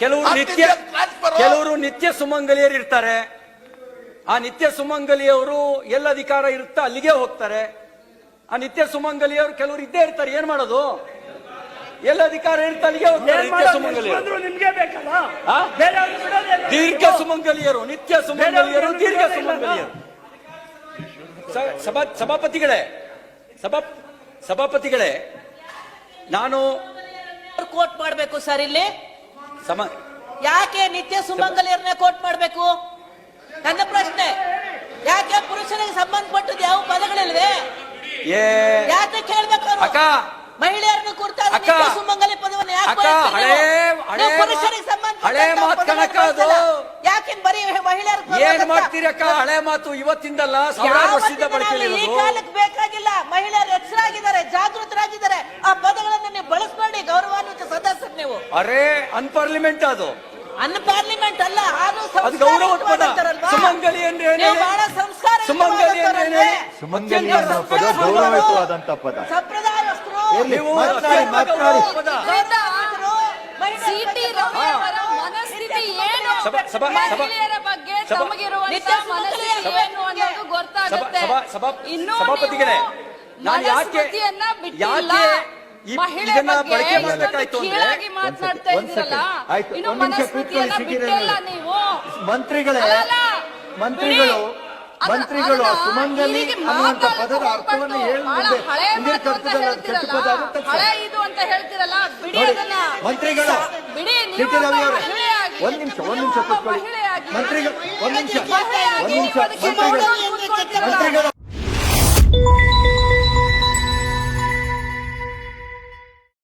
ಕೆಲವರು ನಿತ್ಯ ಸುಮಂಗಲಿಯರು ಇರ್ತಾರೆ. ಆ ನಿತ್ಯ ಸುಮಂಗಲಿಯವರು ಎಲ್ಲ ಅಧಿಕಾರ ಇರುತ್ತಾ ಅಲ್ಲಿಗೆ ಹೋಗ್ತಾರೆ. ಆ ನಿತ್ಯ ಸುಮಂಗಲಿಯವರು ಕೆಲವರು ಇದ್ದೇ ಇರ್ತಾರೆ. ಏನ್ ಮಾಡೋದು? ಎಲ್ಲ ಅಧಿಕಾರ ಇರುತ್ತೆ ಅಲ್ಲಿಗೆ ಹೋಗ್ತಾರೆ. ನಿತ್ಯ ಸುಮಂಗಲಿಯರು ದೀರ್ಘ ಸುಮಂಗಲಿಯರು, ನಿತ್ಯ ಸುಮಂಗಲಿಯರು, ದೀರ್ಘ ಸುಮಂಗಲಿಯರು. ಸಭಾಪತಿಗಳೇ, ನಾನು ಕೋಟ್ ಮಾಡಬೇಕು ಸರ್. ಇಲ್ಲಿ ಯಾಕೆ ನಿತ್ಯ ಸುಮಂಗಲಿಯರನ್ನೇ ಕೋಟ್ ಮಾಡಬೇಕು? ನನ್ನ ಪ್ರಶ್ನೆ. ಯಾಕೆ ಪುರುಷರಿಗೆ ಸಂಬಂಧಪಟ್ಟದ್ದು ಯಾವ ಪದಗಳಿಲ್ವೇ? ಯಾಕೆ ಕೇಳ್ಬೇಕು? ಮಹಿಳೆಯರನ್ನು ಕುರಿತಾದ ನಿತ್ಯ ಸುಮಂಗಲಿ ಪದವನ್ನು ಪುರುಷರಿಗೆ ಸಂಬಂಧ ಯಾಕೆ ಬರೀ ಮಹಿಳೆಯರು ಏನ್ ಮಾಡ್ತೀರಕ್ಕ? ಹಳೆ ಮಾತು ಇವತ್ತಿಂದಲ್ಲ, ಸಾವಿರಾರು ವರ್ಷದಿಂದ ಈ ಕಾಲಕ್ಕೆ ಬೇಕಾಗಿಲ್ಲ. ಮಹಿಳೆಯರು ಎಚ್ಚರಾಗಿದ್ದಾರೆ, ಜಾಗೃತರಾಗಿದ್ದಾರೆ. ಆ ಪದಗಳನ್ನು ನೀವು ಬಳಸಬೇಡಿ. ಗೌರವಾನ್ವಿತ ಸದಸ್ಯರು ನೀವು. ಅರೇ ಅನ್ಪಾರ್ಲಿಮೆಂಟ್ ಅದು. ಅನ್ಪಾರ್ಲಿಮೆಂಟ್ ಅಲ್ಲ, ಅದು ಗೌರವ ಪದ. ಸುಮಂಗಲಿ ಅಂದ್ರೆ ಬಹಳ ಸಂಸ್ಕಾರ. ಸುಮಂಗಲಿ ಅಂದ್ರೆ ಗೌರವಯುತವಾದಂತ ಪದ. ಸಂಪ್ರದಾಯಸ್ಥರು ಸಿಟಿ ರವಿ ಅವರ ಮನಸ್ಥಿತಿ ಏನು, ಮಹಿಳೆಯರ ಬಗ್ಗೆ ತಮಗಿರುವಂತಹ ಮನಸ್ಥಿತಿ ಏನು ಅನ್ನೋದು ಗೊತ್ತಾಗುತ್ತೆ. ಇನ್ನೂ ನಾನು ಯಾಕೆ ಮಹಿಳೆಯರ ಬಗ್ಗೆ ಕೀಳಾಗಿ ಮಾತನಾಡ್ತಾ ಇದ್ದೀರಲ್ಲ, ಇನ್ನು ಮನಸ್ಥಿತಿಯನ್ನ ಬಿಟ್ಟಿಲ್ಲ ನೀವು. ಮಂತ್ರಿಗಳು ಸುಮಂಗಲಿ ಅನ್ನುವಂತ ಪದದ ಅರ್ಥವನ್ನು ಹಳೆ ಇದು ಅಂತ ಹೇಳ್ತಿರಲ್ಲ, ಬಿಡಿ ಅದನ್ನ. ಮಂತ್ರಿಗಳು ಬಿಡಿ. ಸಿಟಿ ರವಿ ಅವರು ಒಂದ್ ನಿಮಿಷ ಕೂತ್ಕೊಳ್ಳಿ. ಮಂತ್ರಿಗಳು